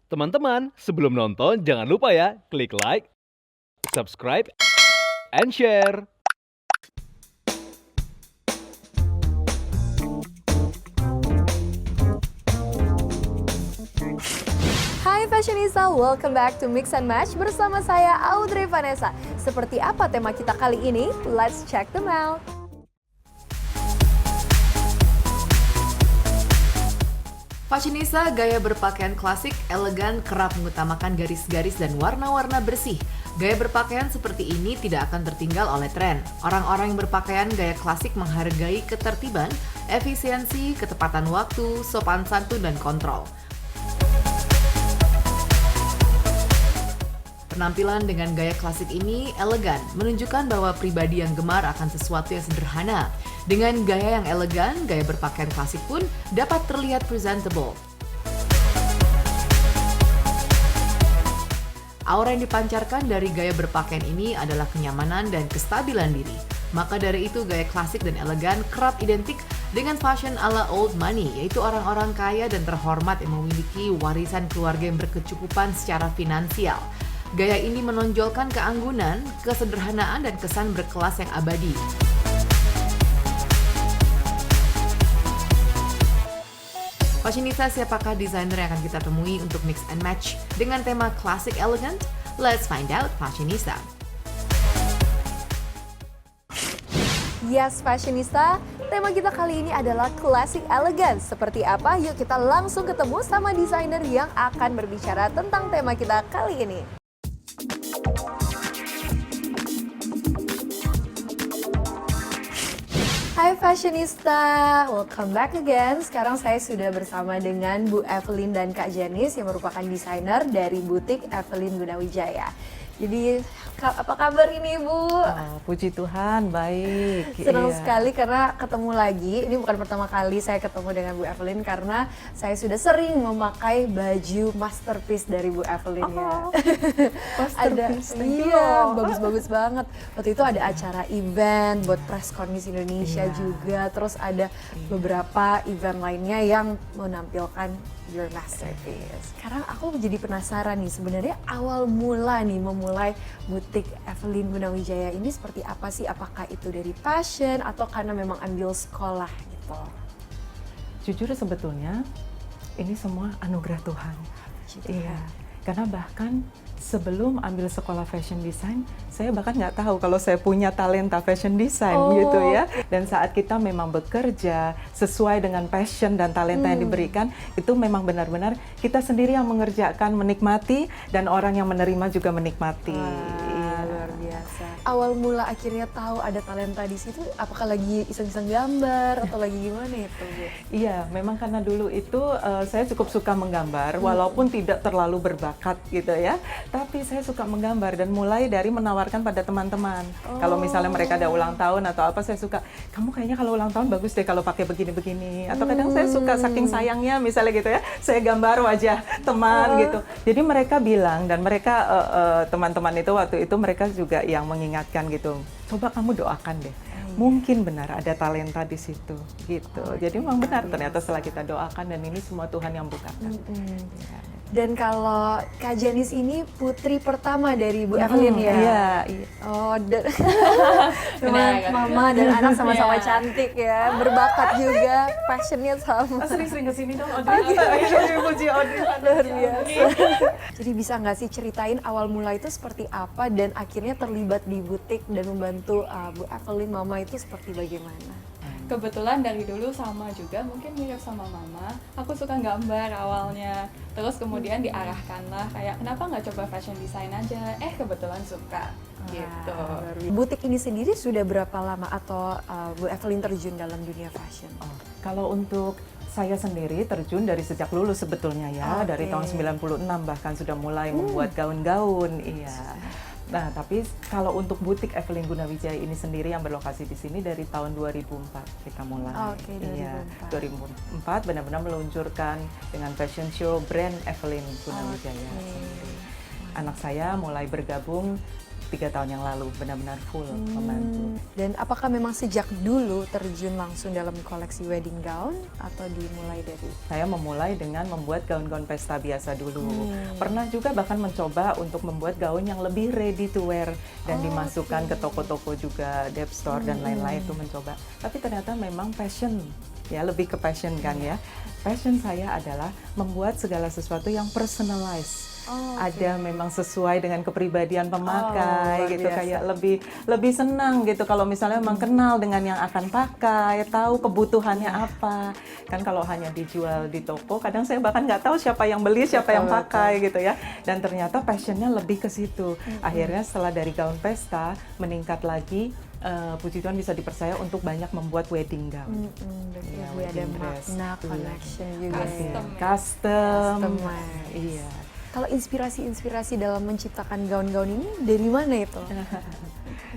Teman-teman, sebelum nonton jangan lupa ya, klik like, subscribe, and share. Hai Fashionista, welcome back to Mix and Match bersama saya Audrey Vanessa. Seperti apa tema kita kali ini? Let's check them out. Fashionista gaya berpakaian klasik, elegan, kerap mengutamakan garis-garis dan warna-warna bersih. Gaya berpakaian seperti ini tidak akan tertinggal oleh tren. Orang-orang yang berpakaian gaya klasik menghargai ketertiban, efisiensi, ketepatan waktu, sopan santun, dan kontrol. Penampilan dengan gaya klasik ini elegan, menunjukkan bahwa pribadi yang gemar akan sesuatu yang sederhana. Dengan gaya yang elegan, gaya berpakaian klasik pun dapat terlihat presentable. Aura yang dipancarkan dari gaya berpakaian ini adalah kenyamanan dan kestabilan diri. Maka dari itu gaya klasik dan elegan kerap identik dengan fashion ala old money, yaitu orang-orang kaya dan terhormat yang memiliki warisan keluarga yang berkecukupan secara finansial. Gaya ini menonjolkan keanggunan, kesederhanaan, dan kesan berkelas yang abadi. Fashionista, siapakah desainer yang akan kita temui untuk mix and match dengan tema classic elegant? Let's find out, Fashionista. Yes Fashionista, tema kita kali ini adalah classic elegant. Seperti apa? Yuk kita langsung ketemu sama desainer yang akan berbicara tentang tema kita kali ini. Hai Fashionista, welcome back again. Sekarang saya sudah bersama dengan Bu Evelyn dan Kak Janice yang merupakan desainer dari butik Evelyn Gunawijaya. Jadi apa kabar ini Bu? Oh, puji Tuhan, baik. Senang Iya. sekali karena ketemu lagi. Ini bukan pertama kali saya ketemu dengan Bu Evelyn karena saya sudah sering memakai baju masterpiece dari Bu Evelyn ya. Masterpiece, thank you. Iya, bagus-bagus banget. Waktu itu ada acara event buat press con Miss Indonesia Iya. juga. Terus ada beberapa event lainnya yang menampilkan your masterpiece. Sekarang aku jadi penasaran nih, sebenarnya awal mula nih memulai butik Evelyn Gunawijaya ini seperti apa sih? Apakah itu dari passion atau karena memang ambil sekolah gitu? Jujur sebetulnya ini semua anugerah Tuhan. Puji Tuhan. Iya, karena bahkan sebelum ambil sekolah fashion design, saya bahkan nggak tahu kalau saya punya talenta fashion design gitu ya. Dan saat kita memang bekerja sesuai dengan passion dan talenta yang diberikan, itu memang benar-benar kita sendiri yang mengerjakan, menikmati, dan orang yang menerima juga menikmati. Wah, luar biasa. Awal mula akhirnya tahu ada talenta di situ, apakah lagi iseng-iseng gambar atau lagi gimana itu, Bu? Iya, memang karena dulu itu saya cukup suka menggambar, walaupun tidak terlalu berbakat gitu ya. Tapi saya suka menggambar dan mulai dari menawarkan pada teman-teman. Kalau misalnya mereka ada ulang tahun atau apa, saya suka, kamu kayaknya kalau ulang tahun bagus deh kalau pakai begini-begini. Atau kadang saya suka saking sayangnya misalnya gitu ya, saya gambar wajah teman gitu. Jadi mereka bilang dan mereka teman-teman itu waktu itu mereka juga yang mengingatkan gitu. Coba kamu doakan deh. Mungkin benar ada talenta di situ gitu. Jadi memang benar ternyata setelah kita doakan dan ini semua Tuhan yang bukakan. Ya. Dan kalau Kak Janice ini putri pertama dari Bu Evelyn ya? Iya. Oh, memang mama dan anak sama-sama cantik ya, berbakat juga, passionnya sama. Sering-sering kesini dong, Audrey. Puji Audrey. Luar biasa. Jadi bisa nggak sih ceritain awal mula itu seperti apa dan akhirnya terlibat di butik dan membantu Bu Evelyn mama itu seperti bagaimana? Kebetulan dari dulu sama juga, mungkin mirip sama mama. Aku suka gambar awalnya, terus kemudian diarahkanlah kayak kenapa nggak coba fashion design aja? Kebetulan suka gitu. Butik ini sendiri sudah berapa lama atau Bu Evelyn terjun dalam dunia fashion? Kalau untuk saya sendiri terjun dari sejak lulus sebetulnya ya, Oke. dari tahun 96 bahkan sudah mulai membuat gaun-gaun, iya. Nah, tapi kalau untuk butik Evelyn Gunawijaya ini sendiri yang berlokasi di sini dari tahun 2004 kita mulai. Oke, Iya, 2004. 2004 benar-benar meluncurkan dengan fashion show brand Evelyn Gunawijaya. Oke. Anak saya mulai bergabung 3 tahun yang lalu, benar-benar full membantu. Dan apakah memang sejak dulu terjun langsung dalam koleksi wedding gown atau dimulai dari? Saya memulai dengan membuat gaun-gaun pesta biasa dulu. Pernah juga bahkan mencoba untuk membuat gaun yang lebih ready to wear dan dimasukkan ke toko-toko juga, Dep Store dan lain-lain itu mencoba. Tapi ternyata memang passion, ya lebih ke passion kan ya. Passion saya adalah membuat segala sesuatu yang personalized. Ada memang sesuai dengan kepribadian pemakai luar gitu, biasa. kayak lebih senang gitu kalau misalnya memang kenal dengan yang akan pakai, tahu kebutuhannya apa. Kan kalau hanya dijual di toko, kadang saya bahkan nggak tahu siapa yang beli, siapa yang pakai gitu ya. Dan ternyata passionnya lebih ke situ. Akhirnya setelah dari gaun pesta meningkat lagi. Puji Tuhan bisa dipercaya untuk banyak membuat wedding gown. Iya, ada wedding dress. makna, connection juga ya. Custom. Customize. Iya. Kalau inspirasi-inspirasi dalam menciptakan gaun-gaun ini dari mana itu?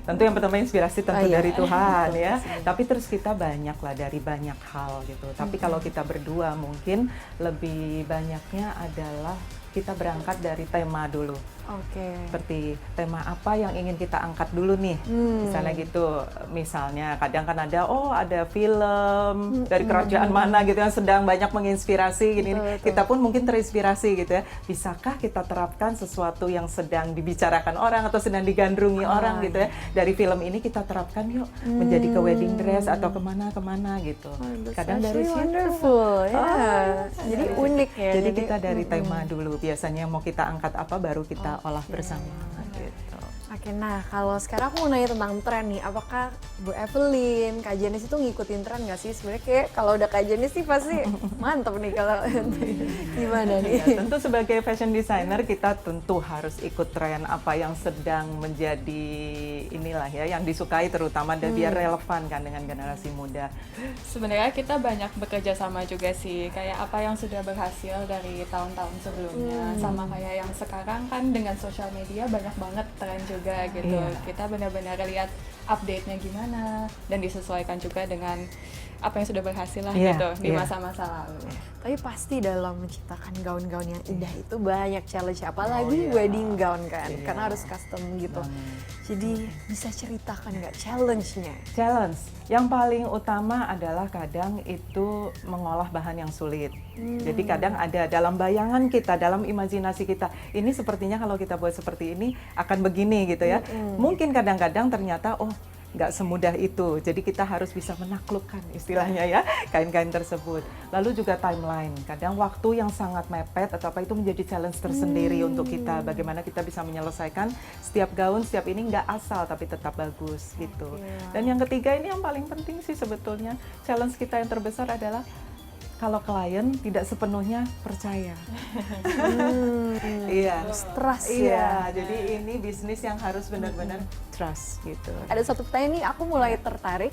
Tentu yang pertama inspirasi tentu iya. dari Tuhan ya. Tapi terus kita banyak lah dari banyak hal gitu. Tapi kalau kita berdua mungkin lebih banyaknya adalah kita berangkat dari tema dulu. Oke. Seperti tema apa yang ingin kita angkat dulu nih, misalnya gitu. Misalnya kadang kan ada film dari kerajaan mana gitu yang sedang banyak menginspirasi gini. Kita pun mungkin terinspirasi gitu ya. Bisakah kita terapkan sesuatu yang sedang dibicarakan orang atau sedang digandrungi orang gitu ya. Dari film ini kita terapkan yuk menjadi ke wedding dress atau kemana gitu. Kadang dari situ. Wonderful, ya. Jadi unik ya. Jadi kita dari tema dulu. Biasanya mau kita angkat apa baru kita olah bersama gitu. Oke, nah kalau sekarang aku mau nanya tentang tren nih, apakah Bu Evelyn, Kak Janice itu ngikutin tren nggak sih? Sebenarnya kayak kalau udah Kak Janice sih pasti mantep nih kalau gimana nih? Ya, tentu sebagai fashion designer kita tentu harus ikut tren apa yang sedang menjadi inilah ya, yang disukai terutama dan biar relevan kan dengan generasi muda. Sebenarnya kita banyak bekerja sama juga sih, kayak apa yang sudah berhasil dari tahun-tahun sebelumnya, sama kayak yang sekarang kan dengan sosial media banyak banget tren juga gitu. Iya. Kita benar-benar lihat update-nya gimana dan disesuaikan juga dengan apa yang sudah berhasil lah Iya, gitu di iya. masa-masa lalu. Tapi pasti dalam menciptakan gaun-gaun yang indah itu banyak challenge, apalagi wedding gown kan, karena harus custom gitu. Jadi bisa ceritakan nggak challenge-nya? Challenge yang paling utama adalah kadang itu mengolah bahan yang sulit. Jadi kadang ada dalam bayangan kita, dalam imajinasi kita, ini sepertinya kalau kita buat seperti ini akan begini gitu ya. Mungkin kadang-kadang ternyata nggak semudah itu. Jadi kita harus bisa menaklukkan istilahnya ya kain-kain tersebut. Lalu juga timeline. Kadang waktu yang sangat mepet atau apa itu menjadi challenge tersendiri untuk kita. Bagaimana kita bisa menyelesaikan setiap gaun, setiap ini nggak asal tapi tetap bagus gitu. Dan yang ketiga ini yang paling penting sih sebetulnya. Challenge kita yang terbesar adalah kalau klien tidak sepenuhnya percaya. Iya. Trust Iya, ya. jadi ini bisnis yang harus benar-benar trust gitu. Ada satu pertanyaan nih, aku mulai tertarik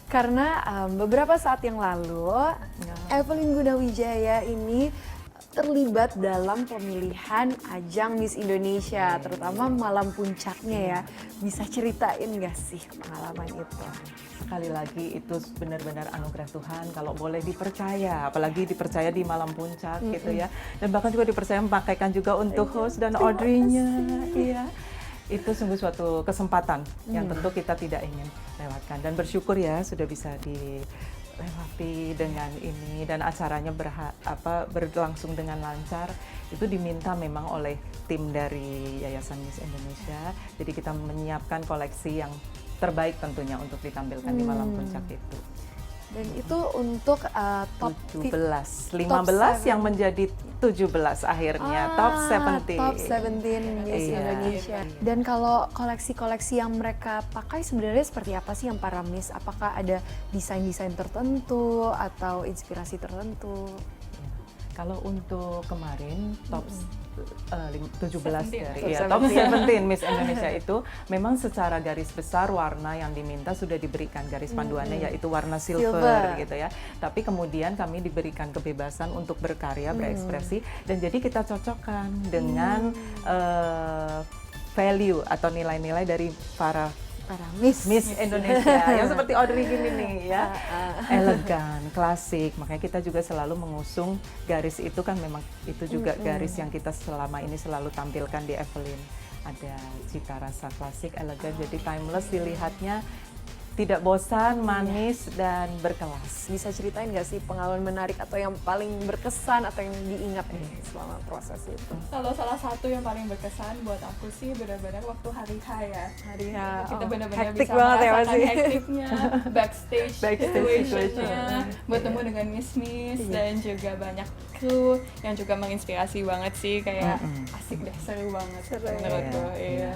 karena beberapa saat yang lalu Evelyn Gunawijaya ini terlibat dalam pemilihan ajang Miss Indonesia, terutama malam puncaknya ya. Bisa ceritain nggak sih pengalaman itu? Sekali lagi itu benar-benar anugerah Tuhan kalau boleh dipercaya, apalagi dipercaya di malam puncak gitu ya. Dan bahkan juga dipercaya memakaikan juga untuk host dan Audrey-nya. Iya. Itu sungguh suatu kesempatan yang tentu kita tidak ingin lewatkan, dan bersyukur ya sudah bisa dilewati dengan ini, dan acaranya berlangsung dengan lancar. Itu diminta memang oleh tim dari Yayasan Miss Indonesia. Jadi kita menyiapkan koleksi yang terbaik tentunya untuk ditampilkan di malam puncak itu. Dan itu untuk top 17, 15 7. yang menjadi 17 akhirnya, top 17. Top 17 Miss Iya. Indonesia. Dan kalau koleksi-koleksi yang mereka pakai sebenarnya seperti apa sih yang para Miss? Apakah ada desain-desain tertentu atau inspirasi tertentu? Kalau untuk kemarin top 17 dari Top top 17. 17 Miss Indonesia itu memang secara garis besar warna yang diminta sudah diberikan garis panduannya yaitu warna silver gitu ya. Tapi kemudian kami diberikan kebebasan untuk berkarya, berekspresi, dan jadi kita cocokkan dengan value atau nilai-nilai dari para Miss Indonesia yang seperti Audrey gini nih ya, elegan, klasik. Makanya kita juga selalu mengusung garis itu, kan memang itu juga garis yang kita selama ini selalu tampilkan di Evelyn. ada cita rasa klasik, elegan, jadi timeless dilihatnya, tidak bosan, manis, dan berkelas. Bisa ceritain nggak sih pengalaman menarik atau yang paling berkesan atau yang diingat nih selama proses itu? Kalau salah satu yang paling berkesan buat aku sih benar-benar waktu hari H ya. Hari H, Kita oh, benar-benar hektik bisa banget ya merasakan pasti. hektiknya, backstage Backstage situationnya, situation. bertemu dengan Miss dan juga banyak kru yang juga menginspirasi banget sih, kayak asik deh, seru banget menurutku. Iya.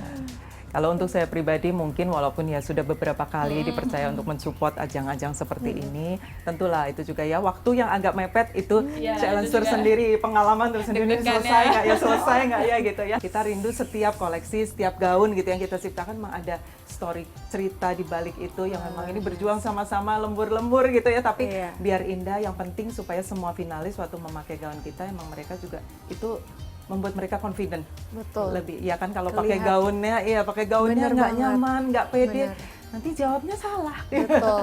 Kalau untuk saya pribadi mungkin walaupun ya sudah beberapa kali dipercaya untuk mensupport ajang-ajang seperti ini, tentulah itu juga ya waktu yang agak mepet itu Ya, challenge itu juga tersendiri, pengalaman tersendiri, deg-degan selesai ya. nggak ya, selesai nggak ya gitu ya. Kita rindu setiap koleksi, setiap gaun gitu yang kita ciptakan memang ada story, cerita di balik itu yang memang ini berjuang sama-sama lembur-lembur gitu ya, tapi Iya. biar indah, yang penting supaya semua finalis waktu memakai gaun kita emang mereka juga itu membuat mereka confident. Betul. Lebih ya kan kalau pakai Kelihatan. gaunnya, iya pakai gaunnya Bener nggak banget. nyaman, nggak pede, Bener. nanti jawabnya salah. Betul.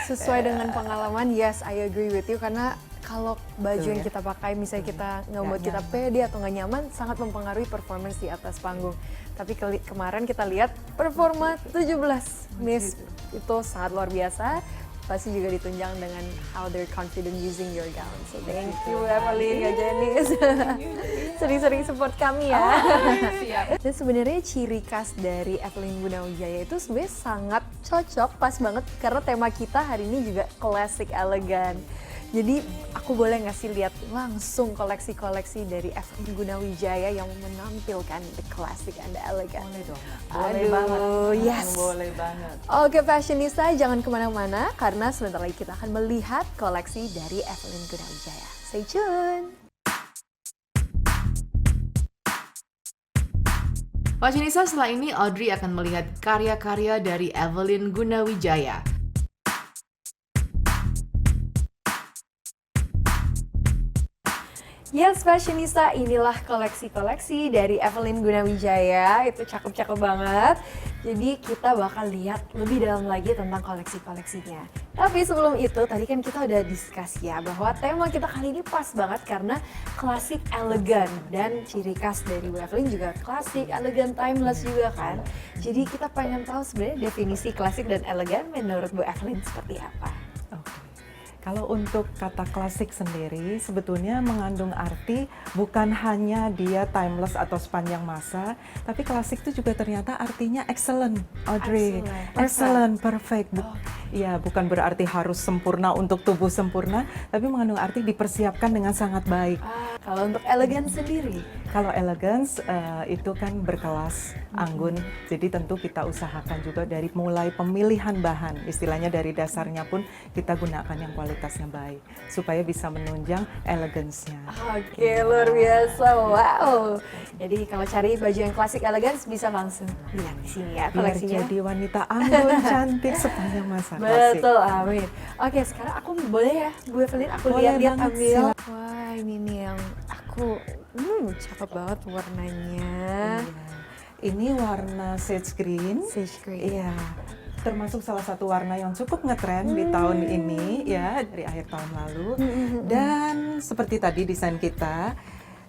Sesuai dengan pengalaman, yes, I agree with you. Karena kalau baju Betul yang ya. kita pakai, misalnya kita nggak Nggak buat kita nyaman. pede atau nggak nyaman, sangat mempengaruhi performance di atas panggung. Tapi kemarin kita lihat performa 17 Miss itu sangat luar biasa. Pasti juga ditunjang dengan how they're confident using your gown. So thank you Evelyn, Kak Janice. Sering-sering support kami ya. Siap. Dan sebenarnya ciri khas dari Evelyn Gunawijaya itu sebenarnya sangat cocok, pas banget karena tema kita hari ini juga classic elegan. Jadi aku boleh ngasih lihat langsung koleksi-koleksi dari Evelyn Gunawijaya yang menampilkan the classic and the elegant. Boleh dong. Boleh Boleh banget. banget. Yes. Boleh banget. Oke fashionista, jangan kemana-mana karena sebentar lagi kita akan melihat koleksi dari Evelyn Gunawijaya. Stay tune! Fashionista, setelah ini Audrey akan melihat karya-karya dari Evelyn Gunawijaya. Yes, fashionista, inilah koleksi-koleksi dari Evelyn Gunawijaya. Itu cakep-cakep banget. Jadi kita bakal lihat lebih dalam lagi tentang koleksi-koleksinya. Tapi sebelum itu, tadi kan kita udah diskusi ya bahwa tema kita kali ini pas banget karena klasik elegan. Dan ciri khas dari Bu Evelyn juga klasik, elegan, timeless juga kan. Jadi kita pengen tahu sebenarnya definisi klasik dan elegan menurut Bu Evelyn seperti apa. Oke. Kalau untuk kata klasik sendiri sebetulnya mengandung arti bukan hanya dia timeless atau sepanjang masa, tapi klasik itu juga ternyata artinya excellent, Audrey. Excellent, perfect. Iya, bukan berarti harus sempurna untuk tubuh sempurna, tapi mengandung arti dipersiapkan dengan sangat baik. Kalau untuk elegan sendiri, Kalau elegance itu kan berkelas, anggun, jadi tentu kita usahakan juga dari mulai pemilihan bahan, istilahnya dari dasarnya pun kita gunakan yang kualitasnya baik, supaya bisa menunjang elegance-nya. oke, luar biasa, wow. Jadi kalau cari baju yang klasik elegan bisa langsung lihat di sini ya Biar koleksinya. jadi wanita anggun, cantik sepanjang masa. Klasik. Betul, amin. Oke, sekarang aku boleh ya, Bu Evelyn, aku Boleh lihat-lihat banget, ambil. silakan. Wah, ini nih yang aku, cakep banget warnanya. Iya. Ini warna sage green. Sage green. Iya. Termasuk salah satu warna yang cukup ngetren di tahun ini ya, dari akhir tahun lalu. Dan seperti tadi desain kita,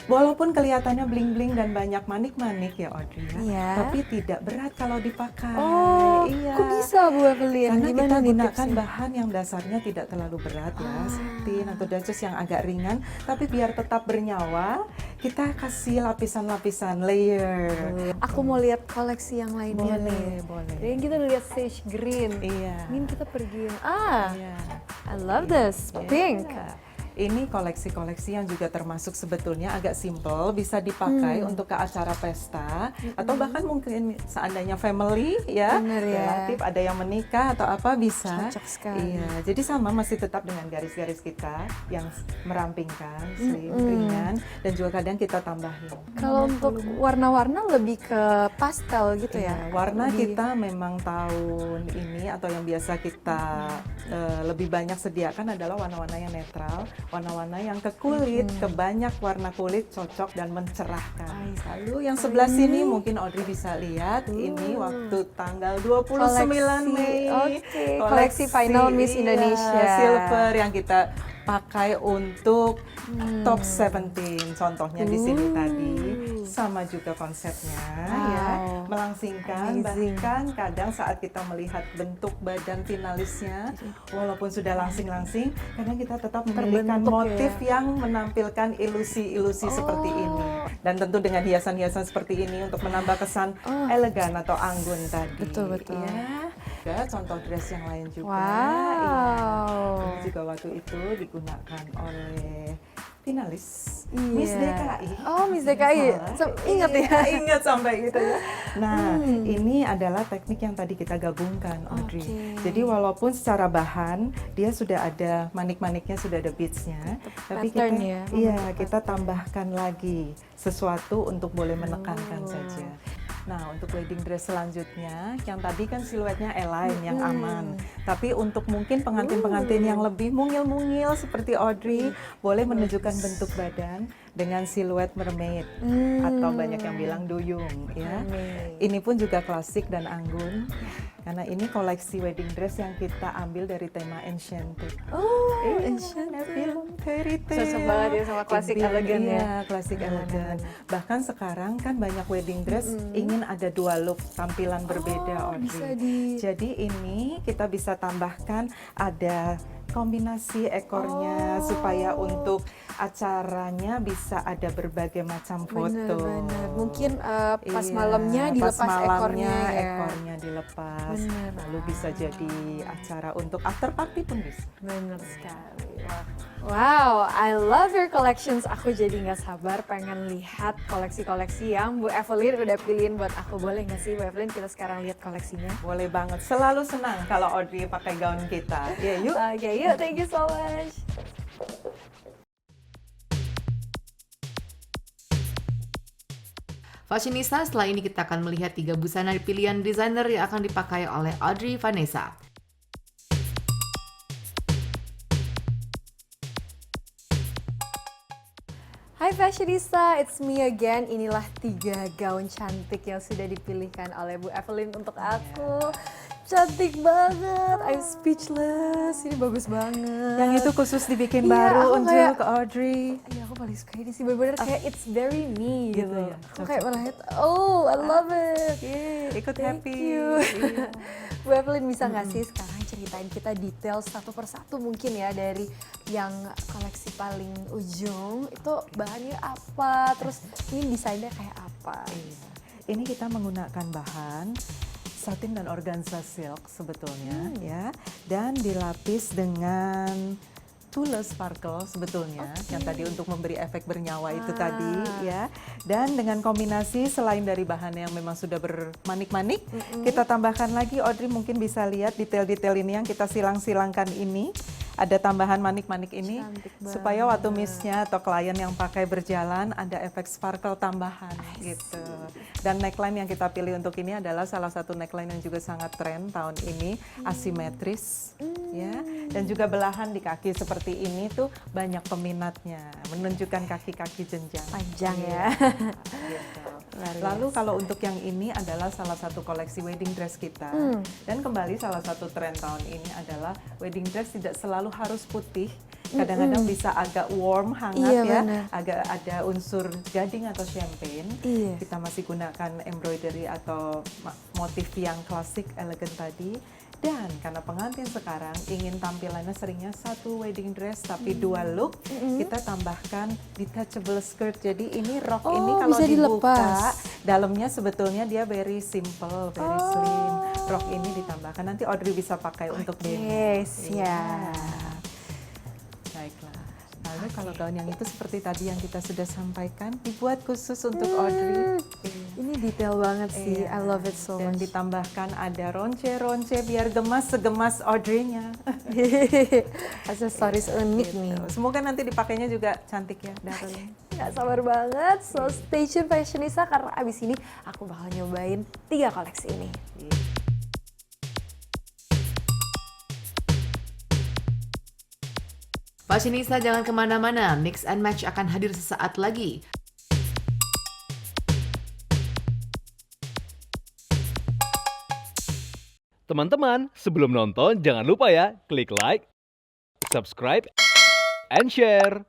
walaupun kelihatannya bling-bling dan banyak manik-manik ya Audrey ya, Iya. tapi tidak berat kalau dipakai. Oh, Iya. kok bisa Bu Evelyn? Karena Gimana kita nih gunakan tipsnya? bahan yang dasarnya tidak terlalu berat ya, satin atau duchess yang agak ringan, tapi biar tetap bernyawa, kita kasih lapisan-lapisan layer. Aku mau lihat koleksi yang lainnya Boleh, nih. boleh. Jadi kita udah lihat sage green. Iya. Ini kita pergi. Iya. I love this. Pink. Ini koleksi-koleksi yang juga termasuk sebetulnya agak simple, bisa dipakai untuk ke acara pesta atau bahkan mungkin seandainya family ya, Bener ya. relatif ada yang menikah atau apa bisa. Cocok sekali. Iya, jadi sama masih tetap dengan garis-garis kita yang merampingkan, slim, ringan dan juga kadang kita tambahin. Kalau untuk warna-warna lebih ke pastel gitu ya? Iya, warna Lebih- kita memang tahun ini atau yang biasa kita lebih banyak sediakan adalah warna-warna yang netral, warna-warna yang ke kulit, ke banyak warna kulit cocok dan mencerahkan. Lalu yang sebelah sini mungkin Audrey bisa lihat, ini waktu tanggal 29 Mei. Oke, koleksi Final Miss iya, Indonesia. silver yang kita pakai untuk top 17 contohnya di sini tadi. sama juga konsepnya Wow. ya, melangsingkan. Amazing. Bahkan kadang saat kita melihat bentuk badan finalisnya, walaupun sudah langsing-langsing, kadang kita tetap memilihkan Terbentuk motif ya. yang menampilkan ilusi-ilusi seperti ini. Dan tentu dengan hiasan-hiasan seperti ini untuk menambah kesan elegan atau anggun tadi. Betul, betul. Ya. Juga contoh dress yang lain juga. Wow. Ini juga waktu itu digunakan oleh finalis Iya. Miss DKI. Oh, Miss DKI. Ingat ya? Iya, ingat sampai gitu ya. Nah, ini adalah teknik yang tadi kita gabungkan, Audrey. Oke. Jadi walaupun secara bahan dia sudah ada manik-maniknya, sudah ada beads-nya, tapi kita pattern ya, iya, kita tambahkan lagi sesuatu untuk boleh menekankan saja. Nah, untuk wedding dress selanjutnya, yang tadi kan siluetnya align, yang aman. Tapi untuk mungkin pengantin-pengantin yang lebih mungil-mungil seperti Audrey, boleh menunjukkan bentuk badan dengan siluet mermaid atau banyak yang bilang duyung, ya. Mermaid. Ini pun juga klasik dan anggun, karena ini koleksi wedding dress yang kita ambil dari tema Enchanted. Oh, Enchanted film fairy tale. Cocok banget ya sama klasik Iya, elegan ya. Iya, klasik elegan. Bahkan sekarang kan banyak wedding dress ingin ada dua look tampilan berbeda, Audrey. bisa Jadi ini kita bisa tambahkan ada kombinasi ekornya supaya untuk acaranya bisa ada berbagai macam foto. Benar-benar. Mungkin pas Iya, malamnya pas dilepas malamnya ekornya ya. ekornya dilepas. Bener. Lalu bisa jadi acara untuk after party pun bisa. Benar sekali. Wow, I love your collections. Aku jadi nggak sabar pengen lihat koleksi-koleksi yang Bu Evelyn udah pilihin buat aku. Boleh nggak sih Bu Evelyn kita sekarang lihat koleksinya? Boleh banget. Selalu senang kalau Audrey pakai gaun kita. Ya, yuk. Oke, yuk. Thank you so much. Fashionista, setelah ini kita akan melihat 3 busana pilihan desainer yang akan dipakai oleh Audrey Vanessa. Hai Fashionista, it's me again. Inilah 3 gaun cantik yang sudah dipilihkan oleh Bu Evelyn untuk aku. Cantik banget, I'm speechless. Ini bagus banget. Yang itu khusus dibikin Iya, baru aku untuk kayak- Audrey. Iya, aku paling suka ini sih, bener-bener kayak it's very me gitu. ya, Aku kayak melihat, oh I love it. Yeay, ikut Thank happy. you. Iya. Bu Evelyn bisa nggak sih sekarang ceritain kita detail satu persatu mungkin ya dari yang koleksi paling ujung itu bahannya apa, terus ini desainnya kayak apa? Iya. Ini kita menggunakan bahan satin dan organza silk sebetulnya ya, dan dilapis dengan tulle sparkle sebetulnya yang tadi untuk memberi efek bernyawa itu tadi ya, dan dengan kombinasi selain dari bahan yang memang sudah bermanik-manik, kita tambahkan lagi, Audrey mungkin bisa lihat detail-detail ini yang kita silang-silangkan ini. Ada tambahan manik-manik ini Cantik supaya waktu miss-nya atau klien yang pakai berjalan ada efek sparkle tambahan gitu. Dan neckline yang kita pilih untuk ini adalah salah satu neckline yang juga sangat tren tahun ini, asimetris ya. Dan juga belahan di kaki seperti ini tuh banyak peminatnya, menunjukkan kaki-kaki jenjang. Panjang ya. Gitu. Luar Lalu kalau untuk yang ini adalah salah satu koleksi wedding dress kita. Dan kembali salah satu tren tahun ini adalah wedding dress tidak selalu harus putih. Kadang-kadang bisa agak warm, hangat Iya, ya. benar. Agak ada unsur gading atau champagne. Iya. Kita masih gunakan embroidery atau motif yang klasik, elegan tadi. Dan karena pengantin sekarang ingin tampilannya seringnya satu wedding dress tapi dua look, kita tambahkan detachable skirt. Jadi ini rok ini Oh, kalau bisa dibuka, dilepas. dalamnya sebetulnya dia very simple, very slim. Rok ini ditambahkan. Nanti Audrey bisa pakai untuk demo. Oke, siap. Baiklah. Lalu kalau gaun yang itu seperti tadi yang kita sudah sampaikan, dibuat khusus untuk Audrey. Ini detail banget sih, Iya. I love it so Dan much. ditambahkan ada ronce-ronce biar gemas segemas Audrey-nya. Aksesoris unik nih. Semoga nanti dipakainya juga cantik ya, darling. Gak sabar banget, so stay tune Fashionista karena abis ini aku bakal nyobain 3 koleksi ini. Fashionista, jangan kemana-mana, Mix and Match akan hadir sesaat lagi. Teman-teman, sebelum nonton jangan lupa ya klik like, subscribe, and share.